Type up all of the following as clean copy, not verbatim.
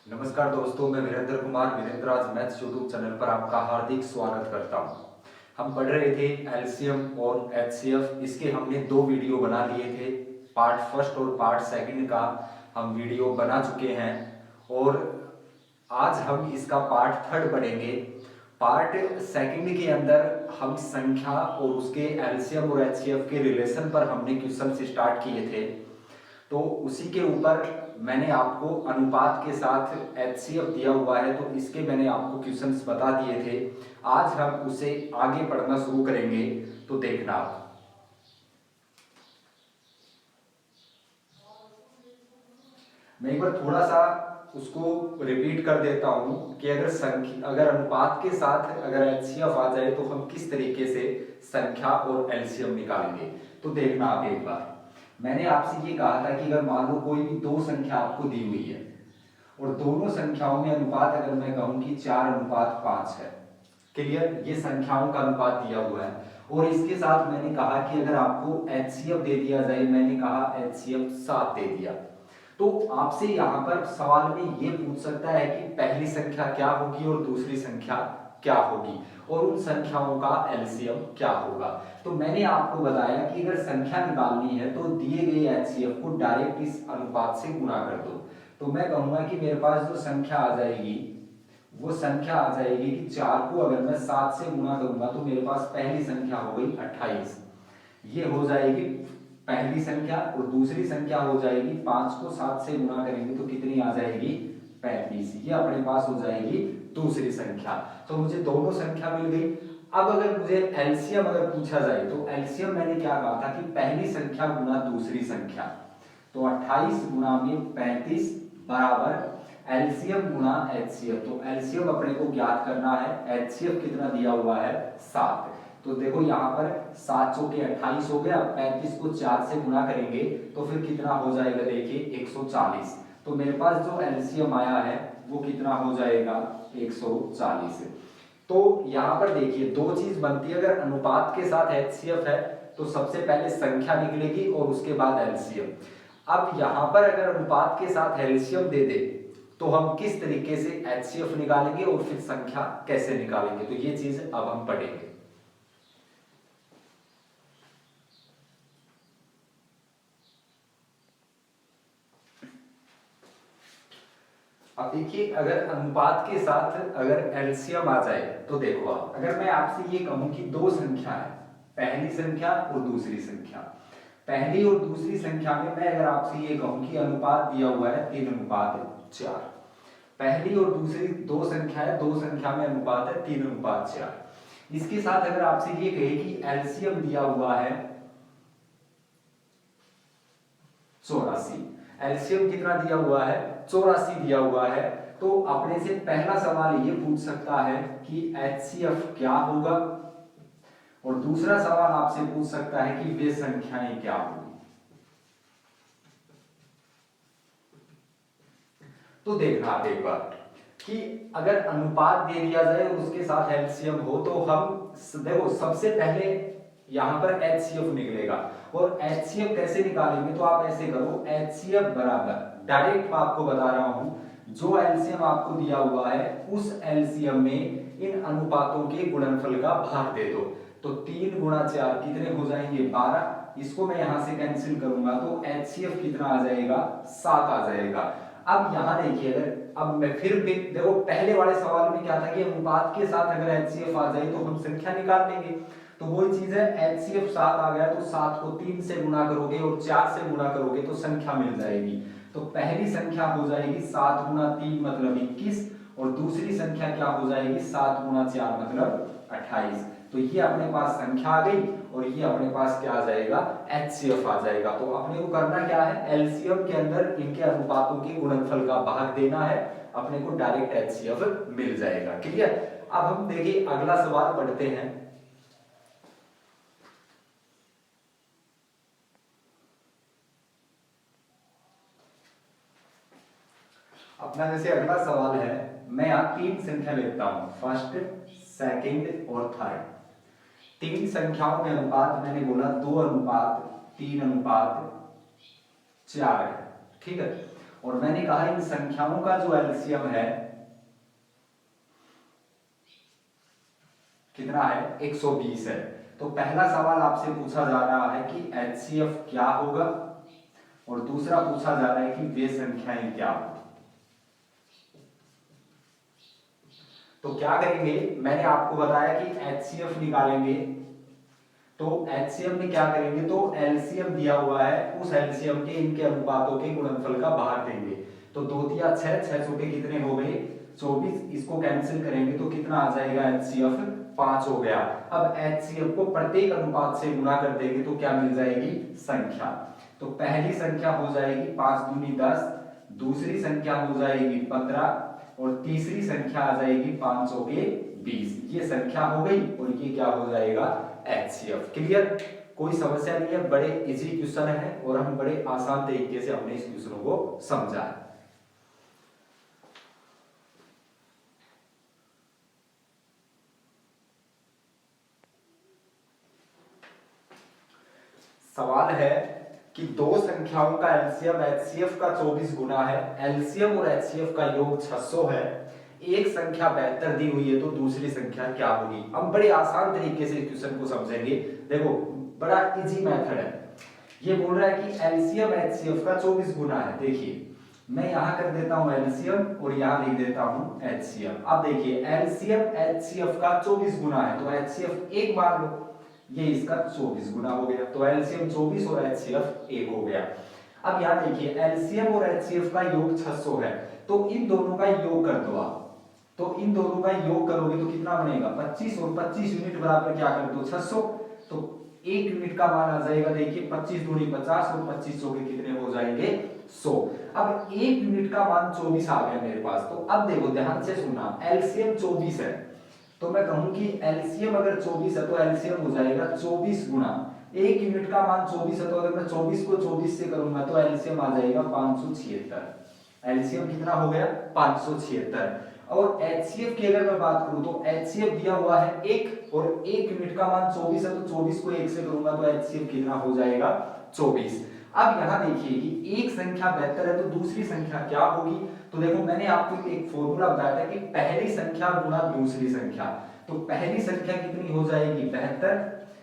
नमस्कार दोस्तों, मैं वीरेंद्र कुमार वीरेंद्र आज मैथ्स यूट्यूब चैनल पर आपका हार्दिक स्वागत करता हूं। हम पढ़ रहे थे एलसीएम और एचसीएफ। इसके हमने दो वीडियो बना लिए थे। पार्ट फर्स्ट और पार्ट सेकंड का हम वीडियो बना चुके हैं और आज हम इसका पार्ट थर्ड पढ़ेंगे। पार्ट सेकंड के अंदर हम संख्या और उसके एलसीएम और एचसीएफ के रिलेशन पर हमने क्वेश्चन स्टार्ट किए थे। तो उसी के ऊपर मैंने आपको अनुपात के साथ एचसीएफ दिया हुआ है, तो इसके मैंने आपको क्वेश्चंस बता दिए थे। आज हम उसे आगे पढ़ना शुरू करेंगे, तो देखना आप। मैं एक बार थोड़ा सा उसको रिपीट कर देता हूं कि अगर अनुपात के साथ अगर एचसीएफ आ जाए तो हम किस तरीके से संख्या और एलसीएम निकालेंगे। तो देखना आप एक बार। मैंने आपसे ये कहा था कि अगर मान लो कोई भी दो संख्या आपको दी हुई है और दोनों संख्याओं में अनुपात अगर मैं कहूं कि 4:5 है, क्लियर, ये संख्याओं का अनुपात दिया हुआ है। और इसके साथ मैंने कहा कि अगर आपको एचसीएफ दे दिया जाए, मैंने कहा एचसीएफ 7 दे दिया, तो आपसे यहां पर सवाल में ये पूछ सकता है कि पहली संख्या क्या होगी और दूसरी संख्या क्या होगी और उन संख्याओं का एलसीएम क्या होगा। तो मैंने आपको बताया कि अगर संख्या निकालनी है तो दिए गए एचसीएफ को डायरेक्ट इस अनुपात से गुणा कर दो। तो मैं कहूंगा कि मेरे पास जो संख्या आ जाएगी वो संख्या आ जाएगी कि 4 को अगर मैं 7 से गुणा करूंगा तो मेरे पास पहली संख्या हो गई 28। ये हो जाएगी पहली संख्या और दूसरी संख्या हो जाएगी 5 को 7 से गुणा करेंगे तो कितनी आ जाएगी 35। ये अपने पास हो जाएगी दूसरी संख्या। तो मुझे दोनों संख्या मिल गई। अब अगर मुझे एलसीएम अगर पूछा जाए तो एलसीएम मैंने क्या कहा था कि पहली संख्या गुना दूसरी संख्या। तो 28 गुना में 35 बराबर एलसीएम गुना एचसीएफ। तो एलसीएम अपने को ज्ञात करना है, एचसीएफ कितना दिया हुआ है 7। तो देखो यहाँ पर 7 चौके 28 हो गया, 35 को 4 से गुणा करेंगे तो फिर कितना हो जाएगा, देखिए 140। तो मेरे पास जो एलसीएम आया है वो कितना हो जाएगा 140। तो यहाँ पर देखिए दो चीज बनती है। अगर अनुपात के साथ एचसीएफ है तो सबसे पहले संख्या निकलेगी और उसके बाद एलसीएम। अब यहाँ पर अगर अनुपात के साथ एलसीएम दे दे तो हम किस तरीके से एचसीएफ निकालेंगे और फिर संख्या कैसे निकालेंगे, तो ये चीज अब हम पढ़ेंगे। अब देखिए अगर अनुपात के साथ अगर एलसीएम आ जाए तो देखो आप, अगर मैं आपसे ये कहूं कि दो संख्या है, पहली संख्या और दूसरी संख्या, पहली और दूसरी संख्या में मैं अगर आपसे ये कहूं कि अनुपात दिया हुआ है 3:4, पहली और दूसरी दो संख्या है, दो संख्या में अनुपात है 3:4। इसके साथ अगर आपसे ये कहे कि एलसीएम दिया हुआ है 84, एलसीएम कितना दिया हुआ है 84 दिया हुआ है, तो अपने से पहला सवाल ये पूछ सकता है कि एचसीएफ क्या होगा और दूसरा सवाल आपसे पूछ सकता है कि वे संख्याएं क्या होंगी। तो देखना आप एक बार कि अगर अनुपात दे दिया जाए और उसके साथ एलसीएम हो तो हम देखो सबसे पहले यहां पर एचसीएफ निकलेगा। और एचसीएफ कैसे निकालेंगे, तो आप ऐसे करो, एचसीएफ बराबर डायरेक्ट मैं आपको बता रहा हूं, जो एलसीएम आपको दिया हुआ है उस एलसीएम में इन अनुपातों के गुणनफल का भाग दे दो। तो 3 गुणा 4 कितने हो जाएंगे 12। इसको मैं यहां से कैंसिल करूंगा तो एचसीएफ कितना आ जाएगा 7 आ जाएगा। अब यहां देखिए, अगर अब मैं फिर भी देखो पहले वाले सवाल में क्या था कि अनुपात के साथ अगर एचसीएफ आ जाए तो हम संख्या निकाल लेंगे। तो वही चीज है, एचसीएफ 7 आ गया तो 7 को 3 से गुणा करोगे और 4 से गुणा करोगे तो संख्या मिल जाएगी। तो पहली संख्या हो जाएगी 7 गुणा 3 मतलब 21 और दूसरी संख्या क्या हो जाएगी 7 गुणा 4 मतलब 28। तो ये अपने पास संख्या आ गई और ये अपने पास क्या आ जाएगा एचसीएफ आ जाएगा। तो अपने को करना क्या है, एलसीएम के अंदर इनके अनुपातों के गुणनफल का भाग देना है, अपने को डायरेक्ट एचसीएफ मिल जाएगा। क्लियर। अब हम देखिए अगला सवाल पढ़ते हैं। अपना जैसे अगला सवाल है, मैं यहाँ 3 संख्या लेता हूं, फर्स्ट सेकंड और थर्ड। 3 संख्याओं में अनुपात मैंने बोला 2:3:4 है, ठीक है। और मैंने कहा इन संख्याओं का जो एलसीएम है कितना है, 120 है। तो पहला सवाल आपसे पूछा जा रहा है कि एचसीएफ क्या होगा, और दूसरा पूछा जा रहा है कि वे संख्याएं क्या होगी। तो क्या करेंगे, मैंने आपको बताया कि एचसीएफ निकालेंगे। तो एचसीएफ में क्या करेंगे, तो एलसीएम दिया हुआ है, उस एलसीएम के इनके अनुपातों के गुणनफल का भाग देंगे। तो 2 तिया 6, 6 चौके कितने हो गए 24, इसको कैंसिल करेंगे तो कितना आ जाएगा एचसीएफ 5 हो गया। अब एचसीएफ को प्रत्येक अनुपात से गुणा कर देंगे तो क्या मिल जाएगी संख्या। तो पहली संख्या हो जाएगी 5 दूनी 10, दूसरी संख्या हो जाएगी 15 और तीसरी संख्या आ जाएगी 5 चौके 20। ये संख्या हो गई और ये क्या हो जाएगा एचसीएफ। क्लियर, कोई समस्या नहीं है, बड़े इजी क्वेश्चन है और हम बड़े आसान तरीके से हमने इस क्वेश्चन को समझा है। सवाल है कि दो संख्याओं का एलसीएम एचसीएफ का 24 गुना है, एलसीएम और एचसीएफ का योग 600 है, एक संख्या 72 दी हुई है, तो दूसरी संख्या क्या होगी। हम बड़े आसान तरीके से क्वेश्चन को समझेंगे। देखो बड़ा इजी मेथड है। ये बोल रहा है कि एलसीएम एचसीएफ का 24 गुना है। देखिए मैं यहां कर देता हूं एलसीएम और यहां लिख देता हूं एचसीएफ। अब देखिए एलसीएम एचसीएफ का 24 गुना है, तो एचसीएफ 1 मान लो, ये इसका 24 गुना हो गया, तो एलसीएम 24 और एचसीएफ 1 हो गया। अब यहां देखिए एलसीएम और एचसीएफ का योग 600 है, तो इन दोनों का योग कर दो आप। तो इन दोनों का योग करोगे तो कितना बनेगा 25, और 25 यूनिट बराबर क्या कर दो 600, तो 1 यूनिट का मान आ जाएगा। देखिए 25 दूनी 50 और 25 चौके कितने हो जाएंगे 100। अब 1 यूनिट का मान 24 आ गया मेरे पास। तो अब देखो ध्यान से सुनना, एलसीएम 24 है, तो मैं कहूं कि एलसीएम अगर 24 है तो एलसीएम हो जाएगा 24 गुना 1 यूनिट का मान 24 है, तो अगर मैं 24 को 24 से करूंगा तो एलसीएम आ जाएगा 576। एलसीएम कितना हो गया 576। और एचसीएफ की अगर मैं बात करूं तो एचसीएफ दिया हुआ है 1 और 1 यूनिट का मान 24 है, तो 24 को 1 से करूंगा तो एचसीएफ कितना हो जाएगा 24। अब यहां देखिए कि एक संख्या 72 है तो दूसरी संख्या क्या होगी। तो देखो मैंने आपको एक फॉर्मूला बताया था कि पहली संख्या गुना दूसरी संख्या। तो पहली संख्या कितनी हो जाएगी 72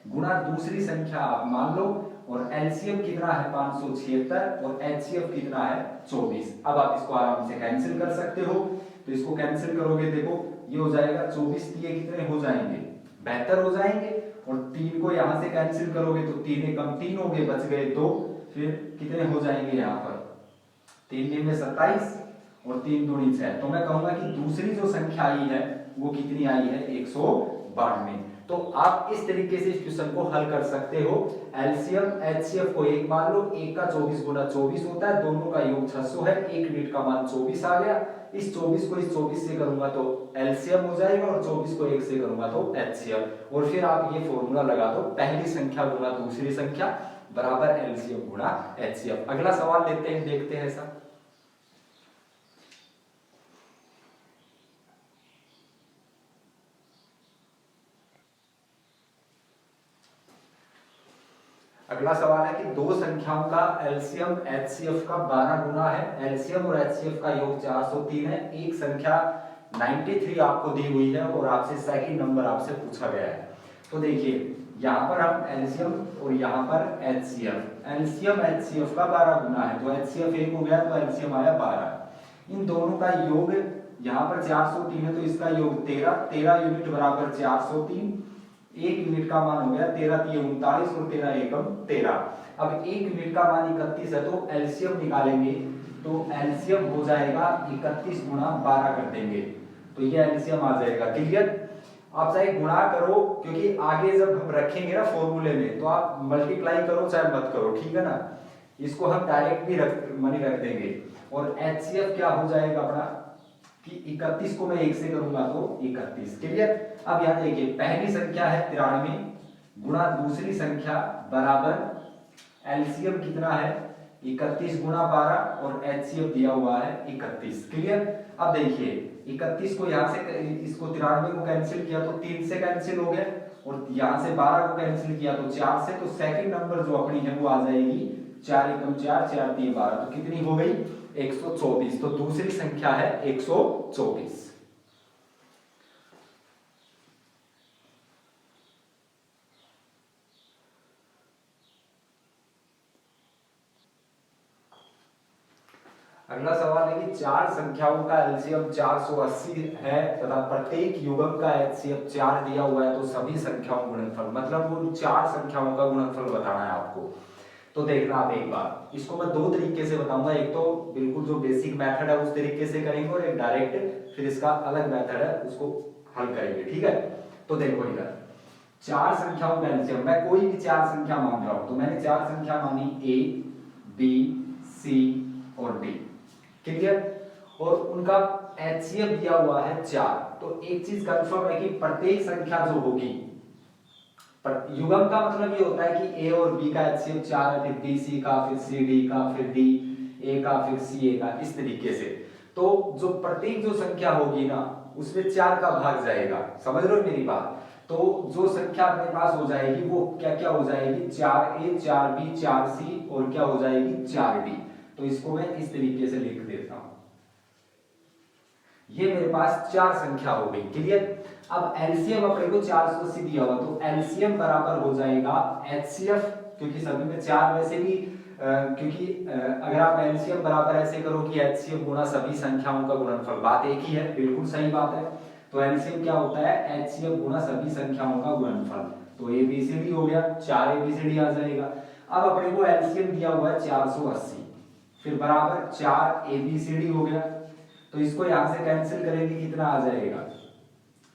गुना दूसरी संख्या आप मान लो, और एलसीएम कितना है 576 और एचसीएफ कितना है 24। अब आप इसको आराम से कैंसिल कर सकते हो। तो इसको कैंसिल करोगे देखो ये हो जाएगा 24 ये कितने हो जाएंगे 72 हो जाएंगे, और 3 को यहां से कैंसिल करोगे तो 3 एकम 3 हो गए, बच गए 2, फिर कितने हो जाएंगे यहाँ पर 3 में 27 और 3 दूनी 6। तो मैं कहूंगा कि दूसरी जो संख्या आई है वो कितनी आई है 192। तो आप इस तरीके से इस क्वेश्चन को हल कर सकते हो। एलसीएम एचसीएफ को 1 मान लो, 1 का 24 गुना 24 होता है, दोनों का योग 600 है, 1 यूनिट का मान 24 आ गया। इस 24 को इस 24 से करूंगा तो एलसीएम हो जाएगा, और 24 को 1 से करूंगा तो एचसीएम। और फिर आप ये फॉर्मूला लगा दो, पहली संख्या गुना दूसरी संख्या बराबर एलसीएम गुना एचसीएफ। अगला सवाल लेते हैं, देखते हैं सर। अगला सवाल है कि दो संख्याओं का एलसीएम एचसीएफ का 12 गुना है, एलसीएम और एचसीएफ का योग 403 है, एक संख्या 93 आपको दी हुई है और आपसे सेकंड नंबर आपसे पूछा गया है। तो देखिए यहाँ पर हम एलसीएम और यहाँ पर एचसीएफ, एलसीएम एचसीएफ का 12 गुना है, तो एचसीएफ 1 हो गया तो एलसीएम आया 12। इन दोनों का योग यहाँ पर 403 है तो इसका योग 13 यूनिट बराबर 403, 1 यूनिट का मान हो गया 13 3 39 और 13 एकम 13। अब 1 यूनिट का मान 31 है तो एलसीएम निकालेंगे, तो एलसीएम हो जाएगा 31 गुना 12 कर देंगे तो ये एलसीएम आ जाएगा। क्लियर, आप चाहे गुणा करो, क्योंकि आगे जब हम रखेंगे ना फॉर्मूले में तो आप मल्टीप्लाई करो चाहे मत करो, ठीक है ना। इसको हम डायरेक्ट भी रख देंगे। और एचसीएफ क्या हो जाएगा अपना कि 31 को मैं 1 से करूंगा तो 31। क्लियर, अब यहां देखिए पहली संख्या है 93 गुणा दूसरी संख्या बराबर एलसीएम कितना है 31 गुणा 12 और एचसीएफ दिया हुआ है 31। क्लियर, अब देखिए 31 को यहां से इसको 93 को कैंसिल किया तो 3 से कैंसिल हो गया, और यहां से 12 को कैंसिल किया तो 4 से, तो सेकंड नंबर जो अपनी है वो आ जाएगी 4 एकम 4 4 3 12, तो कितनी हो गई 124, तो दूसरी संख्या है 124। अगला सवाल है कि चार संख्याओं का एलसीएम 480 है तथा प्रत्येक युग्म का एचसीएफ 4 दिया हुआ है, तो सभी संख्याओं गुणनफल, मतलब वो चार संख्याओं का गुणनफल बताना है आपको। तो देखना आप एक बार, इसको मैं दो तरीके से बताऊंगा, एक तो बिल्कुल जो बेसिक मेथड है उस तरीके से करेंगे और एक डायरेक्ट फिर इसका अलग मेथड है उसको हल करेंगे, ठीक है। तो देखो इधर चार संख्याओं का एलसीएम, मैं कोई भी चार संख्या मान रहा हूं, तो मैंने चार संख्या मानी ए बी सी और डी, क्लियर, और उनका एचसीएफ दिया हुआ है 4। तो एक चीज कंफर्म है कि प्रत्येक संख्या जो होगी, युग्म का मतलब ये होता है कि ए और बी का एचसीएफ 4 है, फिर बी सी का, फिर सी डी का, फिर डी ए का, फिर सी ए का, इस तरीके से। तो जो प्रत्येक जो संख्या होगी ना उसमें 4 का भाग जाएगा, समझ रहे हो मेरी बात। तो जो संख्या अपने पास हो जाएगी वो क्या क्या हो जाएगी, 4a 4b 4c और क्या हो जाएगी 4d। तो इसको मैं इस तरीके से लिख देता हूं, ये मेरे पास चार संख्या हो गई, क्लियर। अब एलसीएम अपने को 480 दिया हुआ, तो एलसीएम बराबर हो जाएगा एचसीएफ, क्योंकि सभी में चार, वैसे भी क्योंकि अगर आप एलसीएम बराबर ऐसे करो कि एचसीएफ गुणा सभी संख्याओं का गुणनफल, बात एक ही है, बिल्कुल सही बात है। तो एलसीएम क्या होता है, एचसीएफ गुणा सभी संख्याओं का गुणनफल। तो एबीसीडी हो गया, 4 एबीसीडी आ जाएगा। अब अपने को एलसीएम दिया हुआ है 480, फिर बराबर 4 एबीसीडी हो गया, तो इसको यहां से कैंसिल करेंगे, कितना आ जाएगा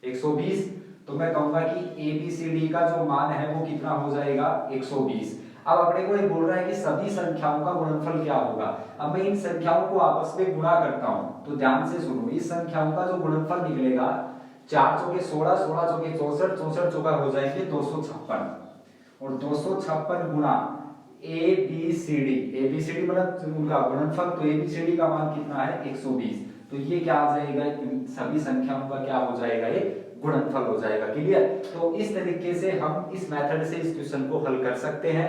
120। तो मैं कहूंगा कि एबीसीडी का जो मान है वो कितना हो जाएगा 120। अब अपने को ये बोल रहा है कि सभी संख्याओं का गुणनफल क्या होगा। अब मैं इन संख्याओं को आपस में गुणा करता हूं, तो ध्यान से सुनो, इस संख्याओं का जो गुणनफल निकलेगा 4 चौके 16, 16 चौके 64, 64 चौका हो जाएंगे 256, और 256 गुणा एबीसीडी, एबीसीडी मतलब उनका गुणनफल, तो एबीसीडी का मान कितना है 120। तो ये क्या आ जाएगा, सभी संख्याओं का क्या हो जाएगा, ये गुणनफल हो जाएगा, क्लियर। तो इस तरीके से हम इस मेथड से इस क्वेश्चन को हल कर सकते हैं।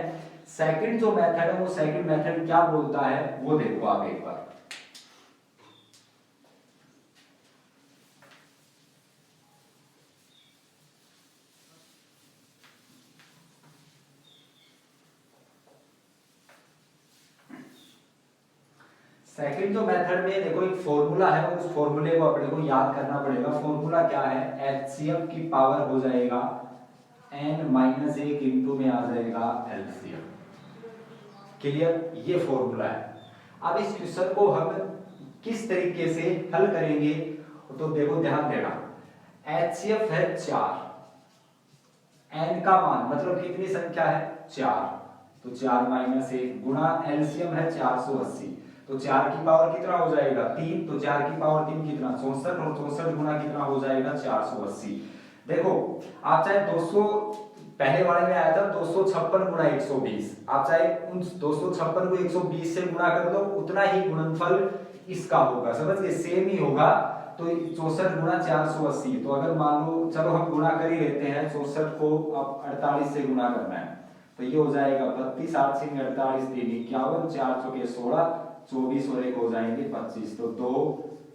सेकंड जो मेथड है वो सेकंड मेथड क्या बोलता है वो देखो आप एक बार। सेकंड जो मेथड में देखो एक फॉर्मूला है, उस फॉर्मूले को अपने को याद करना पड़ेगा। फॉर्मूला क्या है, एचसीएफ की पावर हो जाएगा n-1 इंटू में आ जाएगा एलसीएम, क्लियर, ये फॉर्मूला है। अब इस क्वेश्चन को हम किस तरीके से हल करेंगे, तो देखो ध्यान देना, एचसीएफ है 4, n का मान मतलब कितनी संख्या है 4, तो 4-1 गुणा एलसीएम है 480, तो 4 की पावर कितना हो जाएगा 3, तो 4 की पावर 3 कितना 64, और 64 गुना कितना हो जाएगा 480। देखो आप चाहे 200 पहले वाले में आया था 256 गुना 120, आप चाहे उन 256 को 120 से गुणा कर दो, उतना ही गुणनफल इसका होगा, समझ गए, सेम ही होगा। तो 64 गुना 480, तो अगर मान लो चलो हम गुणा कर ही लेते हैं, 64 को अब 48 से गुणा करना है, तो ये हो जाएगा 32, 8 से 48, 3 51, 4 चौके 16, 24 और 1 हो जाएंगे 25, तो 2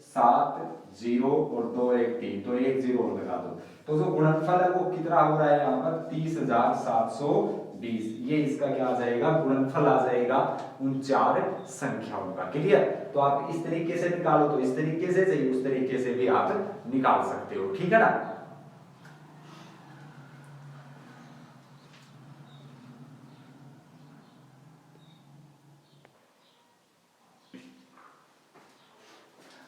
7 0 और 2 1 3, तो 1 0 और लगा दो। तो जो गुणनफल है वो कितना हो रहा है यहाँ पर 30,720, ये इसका क्या आ जाएगा गुणनफल आ जाएगा उन चार संख्याओं का, क्लियर। तो आप इस तरीके से निकालो, तो इस तरीके से चाहिए उस तरीके से भी आप निकाल सकते हो, ठीक है ना।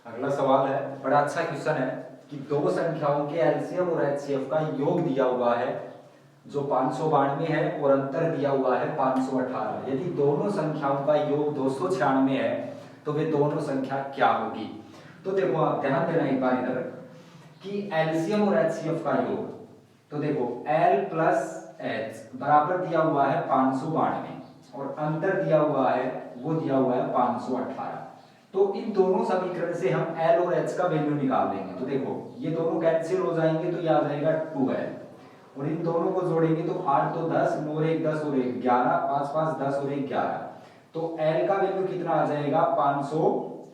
अगला सवाल है, बड़ा अच्छा क्वेश्चन है कि दो संख्याओं के एलसीएम और एचसीएफ का योग दिया हुआ है जो 592 है और अंतर दिया हुआ है 518। यदि दोनों संख्याओं का योग 296 है तो वे दोनों संख्या क्या होगी। तो देखो आप ध्यान देना एक बार इधर कि एलसीएम और एचसीएफ का योग, तो देखो L प्लस एच बराबर दिया हुआ है 592 और अंतर दिया हुआ है वो दिया हुआ है 518। तो इन दोनों समीकरण से हम L और H का वैल्यू निकाल लेंगे। तो देखो ये दोनों कैंसिल हो जाएंगे, तो ये आ जाएगा 2L, और इन दोनों को जोड़ेंगे तो 8 तो 10, 9 1 10 और 1 11, 5 5 10 और 1 11, तो L का वैल्यू कितना आ जाएगा 518।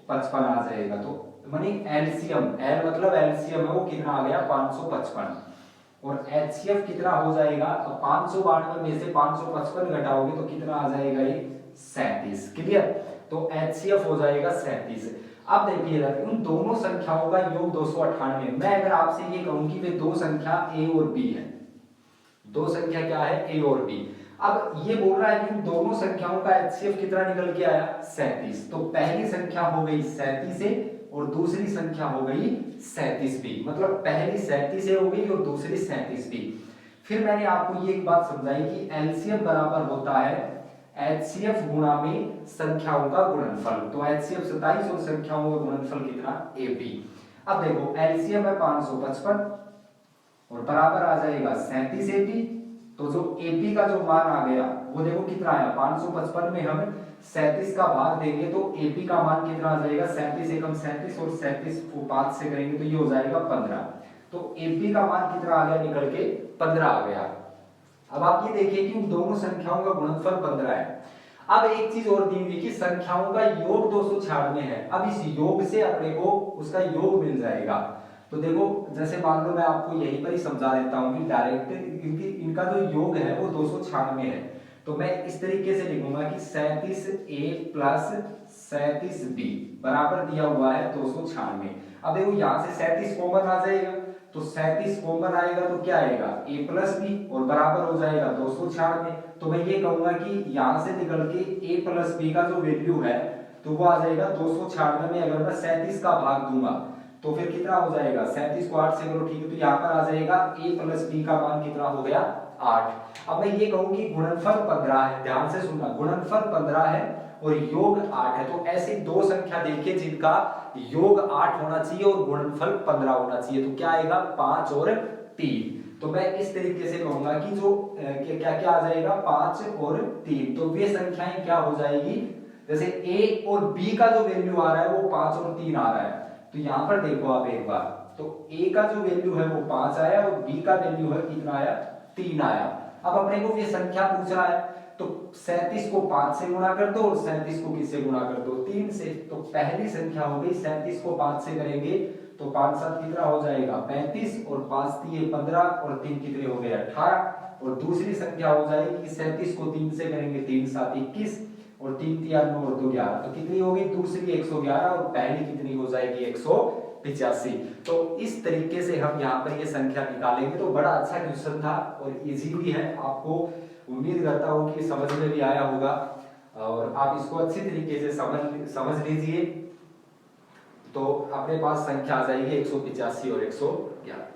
555 आ जाएगा। तो मानी एलसीएम, एल मतलब एलसीएम है, वो कितना आ गया 555, और एचसीएफ कितना हो जाएगा, 592 में से 555 घटाओगे तो कितना आ जाएगा ये 37। क्लियर, तो एचसीएफ हो जाएगा 37। अब देखिए उन दोनों संख्याओं का योग 298। मैं अगर आपसे ये कहूं कि वे दो संख्या ए और बी है, दो संख्या क्या है ए और बी, अब ये बोल रहा है कि दोनों संख्याओं का एचसीएफ कितना निकल के आया 37, तो पहली संख्या हो गई 37 से और दूसरी संख्या हो गई 37 भी, मतलब पहली 37 से हो गई और दूसरी 37 भी। फिर मैंने आपको ये एक बात समझाई कि एलसीएम बराबर होता है एचसीएफ गुणा में संख्याओं का गुणनफल, तो एचसीएफ 27 और संख्याओं का गुणनफल कितना एबी। अब देखो एलसीएम है 555 और बराबर आ जाएगा 37 एबी, तो जो एपी का जो मान आ गया वो देखो कितना आया 555 में हम 37 का भाग देंगे तो एपी का मान कितना आ जाएगा 37 एकम 37 और 37 को 5 से करेंगे तो ये हो जाएगा 15, तो एपी का मान कितना आ गया निकल के 15 आ गया। अब आप ये देखिए कि उन दोनों संख्याओं का गुणनफल 15 है। अब एक चीज और दी हुई कि संख्याओं का योग 296 है, अब इस योग से अपने को उसका योग मिल जाएगा। तो देखो जैसे मान लो मैं आपको यहीं पर ही समझा देता हूं कि डायरेक्ट इनका जो योग है वो 296 है, तो मैं इस तरीके से लिखूंगा कि 37a प्लस 37b बराबर दिया हुआ है 296। अब देखो यहाँ से 37 कॉमन आ जाएगा, तो 37 कॉमन आएगा तो क्या आएगा a प्लस बी और बराबर हो जाएगा 296। तो मैं ये कहूंगा कि यहाँ से निकल के a प्लस बी का जो वैल्यू है तो वो आ जाएगा 296 में अगर मैं 37 का भाग दूंगा तो फिर कितना हो जाएगा 37 को 8 से करो ठीक है, तो यहाँ पर आ जाएगा a प्लस बी का मान कितना हो गया 8। अब मैं ये कहूँ कि गुणनफल 15 है, ध्यान से सुनना, गुणनफल 15 है और योग 8 है, तो ऐसी दो संख्या देखिए जिनका योग 8 होना चाहिए और गुणनफल 15 होना चाहिए, तो क्या आएगा 5 और 3। तो मैं इस तरीके से कहूंगा कि जो क्या क्या आ जाएगा 5 और 3, तो वे संख्याएं क्या हो जाएगी, जैसे a और b का जो वैल्यू आ रहा है वो 5 और 3 आ रहा है, तो यहाँ पर देखो आप एक बार, तो a का जो वैल्यू है वो 5 आया और b का वैल्यू है कितना आया 3 आया। अब अपने को ये संख्या पूछ रहा है तो 37 को 5 से गुणा कर दो और 37 को किससे गुणा कर दो 3 से, तो पहली संख्या हो गई 37 को 5 से करेंगे तो 5 7 कितना हो जाएगा 35 और 5 3 15 और 3 कितने हो गए 18, और दूसरी संख्या हो जाएगी 37 को 3 से करेंगे 3 7 21 और 3 3 9 और 2 11, तो कितनी होगी दूसरी 111 और पहली कितनी हो जाएगी 185। तो इस तरीके से हम यहाँ पर ये संख्या निकालेंगे। तो बड़ा अच्छा क्वेश्चन था और इजी भी है, आपको उम्मीद करता हूँ कि समझ में भी आया होगा और आप इसको अच्छी तरीके से समझ लीजिए। तो अपने पास संख्या आ जाएगी 185 और 111।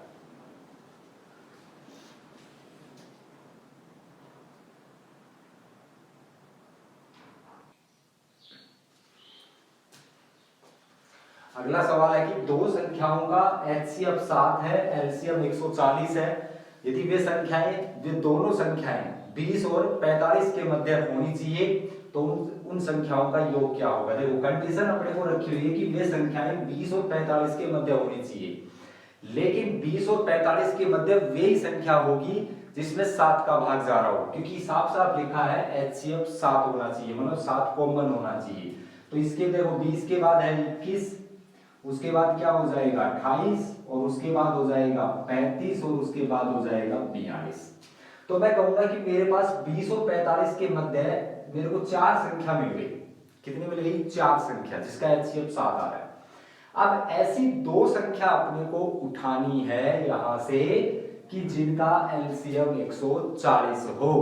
अगला सवाल है कि दो संख्याओं का एचसीएफ 7 है, एलसीएम 140 है, यदि वे संख्याएं वे दोनों संख्याएं 20 और 45 के मध्य होनी चाहिए तो उन संख्याओं का योग क्या होगा। देखो कंडीशन अपने को रखी हुई है कि वे संख्याएं 20 और 45 के मध्य होनी चाहिए, लेकिन 20 और 45 के मध्य वे ही संख्या होगी जिसमें 7 का भाग जा रहा हो, क्योंकि साफ साफ लिखा है एचसीएफ 7 होना चाहिए, मतलब 7 कॉमन होना चाहिए। तो इसके देखो 20 के बाद है 21, उसके बाद क्या हो जाएगा 28 और उसके बाद हो जाएगा 35 और उसके बाद हो जाएगा 42। तो मैं कहूंगा कि मेरे पास 20 और 45 के मध्य मेरे को 4 संख्या मिल गई। कितनी मिल गई 4 संख्या जिसका एचसीएफ 7 आ रहा है। अब ऐसी दो संख्या अपने को उठानी है यहां से कि जिनका एलसीएम 140 हो।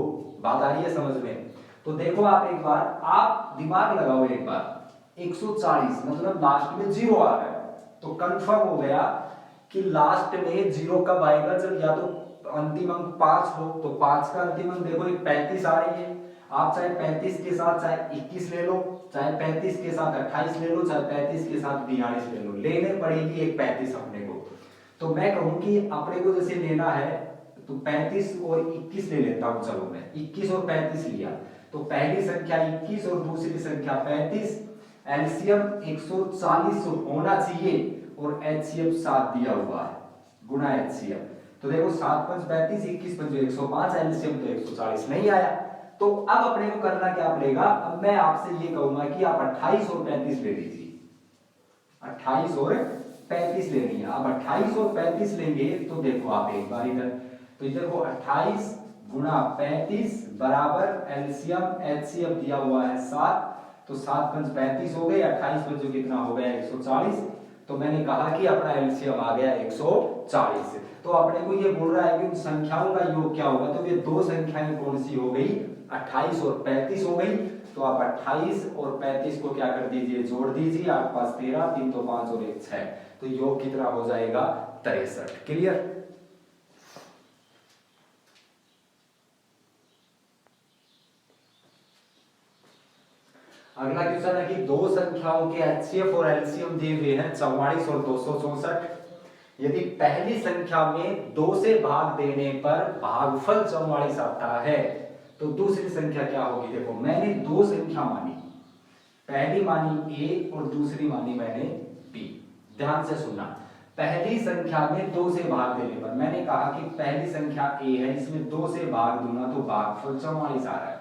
बात आ रही है समझ में। तो देखो आप एक बार आप दिमाग लगाओ एक बार, 140 मतलब लास्ट में 0 आ रहा है, तो कंफर्म हो गया कि लास्ट में 0 कब आएगा, जब या तो अंतिम अंक 5 हो, तो 5 का अंतिम अंक देखो 35 आ रही है। आप चाहे 35 के साथ चाहे 21 ले लो, चाहे 35 के साथ 28 ले लो, चाहे 35 के साथ 42 ले लो, लेने पड़ेगी एक 35 अपने को। तो मैं कहूं कि अपने को जैसे लेना है तो 35 और 21 ले लेता हूं। चलो मैं 21 और 35 लिया, तो पहली संख्या 21 और दूसरी संख्या 35, एलसीएम 140 होना चाहिए और एचसीएफ 7 दिया हुआ है गुना एचसीएफ। तो देखो 7 5 35, 21 5 105, एलसीएम तो 140 नहीं आया। तो अब अपने को करना क्या पड़ेगा, अब मैं आपसे ये कहूंगा कि आप 28 और 35 ले लीजिए। 28 और 35 लेनी है। अब 28 और 35 लेंगे तो देखो आप एक बार इधर, तो इधर देखो 28 गुणा 35 बराबर एलसीएम एचसीएफ दिया हुआ है 7, तो 7 पंच 35 हो गए, 28 पंचों कितना हो गया 140। तो मैंने कहा कि अपना एलसीएम आ गया 140। तो अपने को ये बोल रहा है कि उन संख्याओं का योग क्या होगा, तो ये दो संख्याएं कौन सी हो गई, 28 और 35 हो गई। तो आप 28 और 35 को क्या कर दीजिए, जोड़ दीजिए, आपके पास 13, 3 तो 5 और 1 6, तो योग कितना हो जाएगा 63। क्लियर। अगला क्वेश्चन है कि दो संख्याओं के एचसीएफ और एलसीएम दिए हुए हैं 44 और 264। यदि पहली संख्या में 2 से भाग देने पर भागफल 44 आता है तो दूसरी संख्या क्या होगी। देखो मैंने दो संख्या मानी, पहली मानी ए और दूसरी मानी मैंने बी। ध्यान से सुनना, पहली संख्या में 2 से भाग देने पर मैंने कहा कि पहली संख्या ए है, इसमें 2 से भाग दूंगा तो भागफल 44 आ रहा है।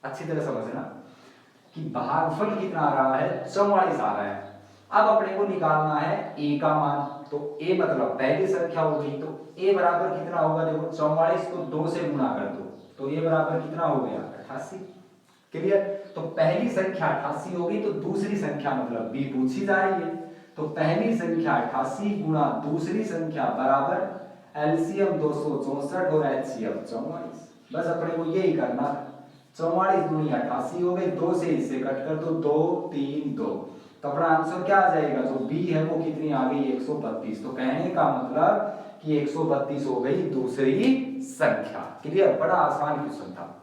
अच्छी तरह समझना कि भागफल कितना आ रहा है, 44 आ रहा है। अब अपने को निकालना है ए का मान, तो ए मतलब पहली संख्या होगी, तो ए बराबर कितना होगा, देखो 44 को 2 से गुणा कर दो तो ए बराबर कितना हो गया 88। क्लियर। तो पहली संख्या 88 होगी, तो दूसरी संख्या मतलब बी पूछी जा रही है, तो पहली संख्या 88 गुणा दूसरी संख्या बराबर एलसीएम 264 और एचसीएफ 44। बस अपने को यही करना, 44 दूनी 88 हो गई, 2 से इससे कट कर दो, 2 3 2, तो अपना आंसर क्या आ जाएगा, जो बी है वो कितनी आ गई 132। तो कहने का मतलब कि 132 हो गई दूसरी संख्या। क्लियर। बड़ा आसान क्वेश्चन था।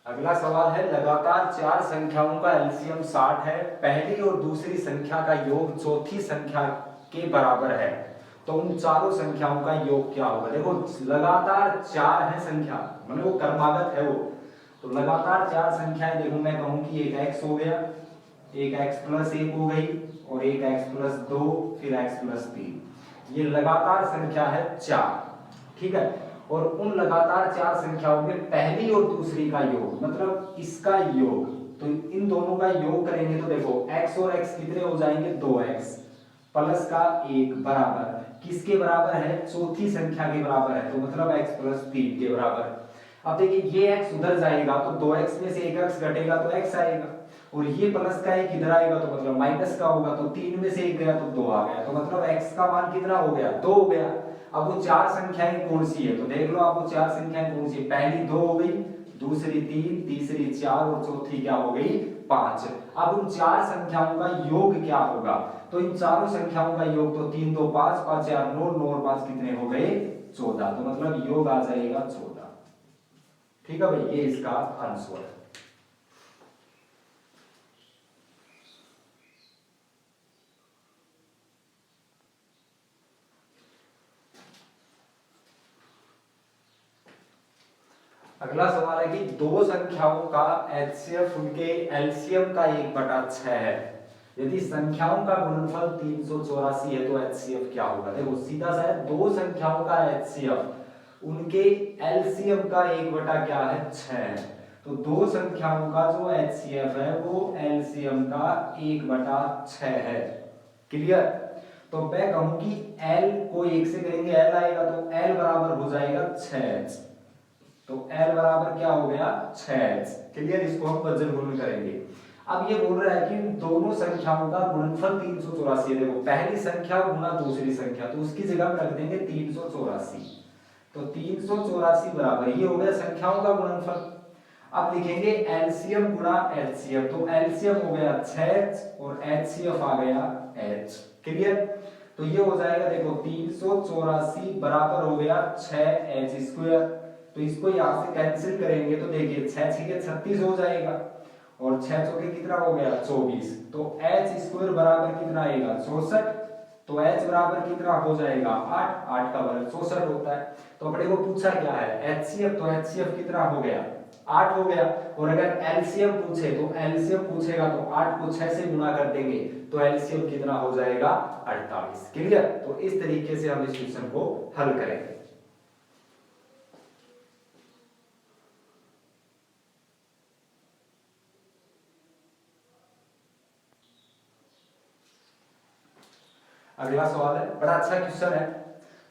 अगला सवाल है, लगातार 4 संख्याओं का एलसीएम 60 है, पहली और दूसरी संख्या का योग चौथी संख्या के बराबर है, तो उन चारों संख्याओं का योग क्या होगा। देखो लगातार 4 है संख्या, मतलब वो क्रमागत है वो, तो लगातार 4 संख्याएं, देखो मैं कहूं कि एक x हो गया, एक x प्लस 1 हो गई और एक x प्लस 2, फिर x प्लस 3, ये लगातार संख्या है 4। ठीक है। और उन लगातार 4 संख्याओं में पहली और दूसरी का योग मतलब इसका योग, तो इन दोनों का योग करेंगे तो देखो x और x कितने हो जाएंगे, 2x प्लस का 1 बराबर किसके बराबर है, चौथी संख्या के बराबर है, तो मतलब x प्लस 3 के बराबर। अब देखिए ये x उधर जाएगा तो 2x में से एक x घटेगा तो x आएगा, और ये प्लस का 1 इधर आएगा तो मतलब माइनस का होगा, तो 3 में से 1 गया तो 2 आ गया, तो मतलब x का मान कितना हो गया, 2 हो गया। अब वो 4 संख्याएं कौन सी है, तो देख लो आप वो 4 संख्याएं कौन सी है, पहली 2 हो गई, दूसरी 3, तीसरी 4 और चौथी क्या हो गई 5। अब उन 4 संख्याओं का योग क्या होगा, तो इन चारों संख्याओं का योग तो 3 2 5, 5 4 9, 9 और 5 कितने हो गए 14, तो मतलब योग आ जाएगा 14। ठीक है भाई, ये इसका आंसर है। अगला सवाल है कि दो संख्याओं का एचसीएफ उनके एलसीएम का 1/6 है, यदि संख्याओं का गुणनफल 384 है तो एचसीएफ क्या होगा। देखो सीधा सा है, दो संख्याओं का एचसीएफ उनके एलसीएम का 1/6 है, तो दो संख्याओं का जो एचसीएफ है वो एलसीएम का 1/6 है। क्लियर। तो मैं कहूं कि L को 1 से करेंगे L आएगा, तो L बराबर हो जाएगा 6h, तो L बराबर क्या हो गया 6h। क्लियर। इसको हम वजन गुणन करेंगे। अब ये बोल रहा है कि दोनों संख्याओं का गुणनफल 384 है, देखो पहली संख्या गुना दूसरी संख्या, तो उसकी जगह में रख देंगे 384, तो 384 बराबर ये हो गया संख्याओं का गुणनफल। अब लिखेंगे एलसीएम गुणा एचसीएफ, तो एलसीएम हो गया 6h और एचसीएफ आ गया h। क्लियर। तो ये हो जाएगा, देखो 384 बराबर हो गया 6h², तो इसको यहां से कैंसिल करेंगे तो देखिए 6 6 36 हो जाएगा, और 6 चौके कितना हो गया 24, तो h² बराबर कितना आएगा 64, तो h बराबर कितना हो जाएगा 8, 8 का वर्ग 64 होता है। तो अपने को पूछा क्या है एचसीएफ, तो एचसीएफ कितना हो गया 8 हो गया, और अगर एलसीएम पूछे तो एलसीएम पूछेगा तो 8 को 6 से गुणा कर देंगे तो एलसीएम कितना हो जाएगा 48। क्लियर। तो इस तरीके से हम इस क्वेश्चन को हल करेंगे। अगला सवाल है, बड़ा अच्छा क्वेश्चन है।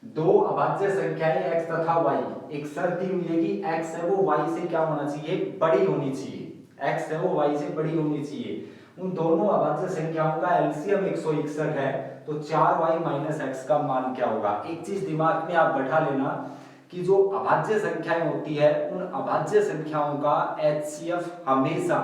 दो अभाज्य संख्याएं x तथा y, एक शर्त दी हुई है कि x है वो y से क्या होना चाहिए, बड़ी होनी चाहिए। x है वो y से बड़ी होनी चाहिए। उन दोनों अभाज्य संख्याओं का एलसीएम 161 है, तो 4y माइनस एक्स का मान क्या होगा। एक चीज दिमाग में आप बैठा लेना कि जो अभाज्य संख्याएं होती है उन अभाज्य संख्याओं का एचसीएफ हमेशा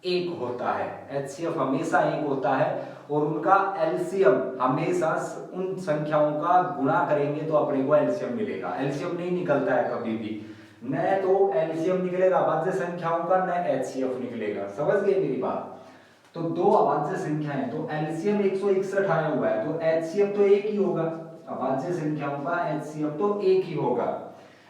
एक होता है, एचसीएफ हमेशा एक होता है, और उनका एलसीएम हमेशा उन संख्याओं का गुणा करेंगे तो अपने को एलसीएम मिलेगा। एलसीएम नहीं निकलता है कभी भी, न तो एलसीएम निकलेगा अभाज्य संख्याओं का, न एचसीएफ निकलेगा। समझ गए मेरी बात। तो दो अभाज्य संख्याएं, तो एलसीएम 161 आया हुआ है, तो एचसीएफ तो एक ही होगा। अभाज्य संख्याओं का एचसीएफ तो एक ही होगा।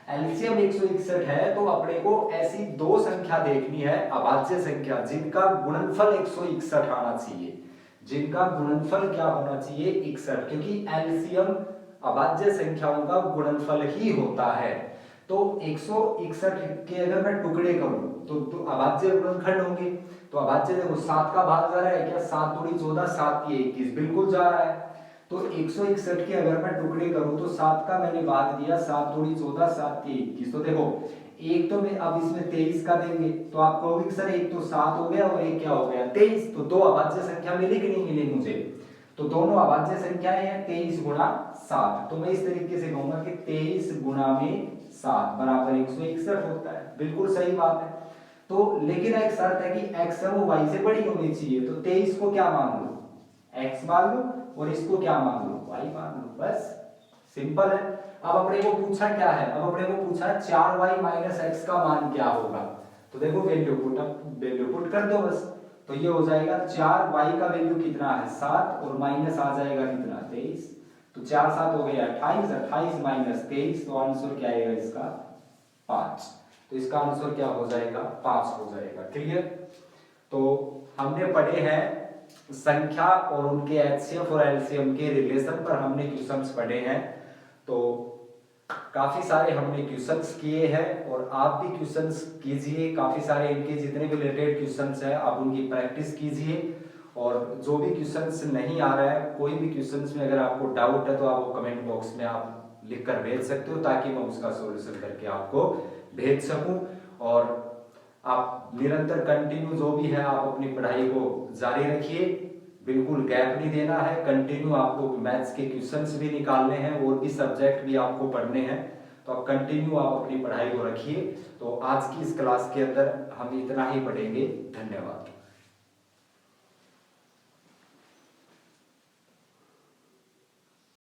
एलसीएम 161 है, तो अपने को ऐसी दो संख्या देखनी है अभाज्य संख्या जिनका गुणनफल 161 आना चाहिए, जिनका गुणनफल क्या होना चाहिए, 61, क्योंकि एलसीएम अभाज्य संख्याओं का गुणनफल ही होता है। तो 161 के अगर मैं टुकड़े करूं तो अभाज्य गुणनखंड होंगे। तो अभाज्य देखो 7 का भाग जा रहा है क्या, 7 दूनी 14, 7 की 21, बिल्कुल जा रहा है। तो 161 के अगर मैं टुकड़े करूं तो 7 का मैंने भाग दिया, 7 दूनी 14, 7 की 21। तो देखो एक तो मैं अब इसमें 23 का देंगे, तो आप कहोगे कि सर एक तो 7 हो गया और एक क्या हो गया 23, तो दो अभाज्य संख्या मिली कि नहीं मिली मुझे। तो दोनों अभाज्य संख्याएं हैं 23 गुणा 7, तो मैं इस तरीके से कहूंगा कि 23 गुणा में 7 बराबर 161 होता है। बिल्कुल सही बात है। तो लेकिन एक शर्त है कि x है वो y से बड़ी होनी चाहिए, तो 23 को क्या मान लो, x मान लो, और इसको क्या मान लो, y मान लो, बस सिंपल है। अब अपने को पूछा क्या है, अब अपने को पूछा 4y माइनस एक्स का मान क्या होगा। तो देखो वैल्यू पुट कर दो बस, तो ये हो जाएगा 4y का वैल्यू कितना है 7, और माइनस आ जाएगा कितना 23, तो 4 7 हो गया 28, 28 माइनस 23, तो आंसर क्या आएगा इसका 5। तो इसका आंसर क्या हो जाएगा 5 हो जाएगा। क्लियर। तो हमने पढ़े हैं संख्या और उनके एचसीएफ और एलसीएम के रिलेशन पर हमने क्वेश्चंस पढ़े हैं। तो काफी सारे हमने क्वेश्चंस किए हैं, और आप भी क्वेश्चंस कीजिए। काफी सारे इनके जितने भी रिलेटेड क्वेश्चंस हैं आप उनकी प्रैक्टिस कीजिए, और जो भी क्वेश्चंस नहीं आ रहा है, कोई भी क्वेश्चंस में अगर आपको डाउट है तो आप वो कमेंट बॉक्स में आप लिखकर भेज सकते हो, ताकि मैं उसका सॉल्यूशन करके आपको भेज सकूं। और आप निरंतर कंटिन्यू जो भी है आप अपनी पढ़ाई को जारी रखिए, बिल्कुल गैप नहीं देना है। कंटिन्यू आपको मैथ्स के क्वेश्चंस भी निकालने हैं, और भी सब्जेक्ट भी आपको पढ़ने हैं, तो आप कंटिन्यू आप अपनी पढ़ाई को रखिए। तो आज की इस क्लास के अंदर हम इतना ही पढ़ेंगे। धन्यवाद।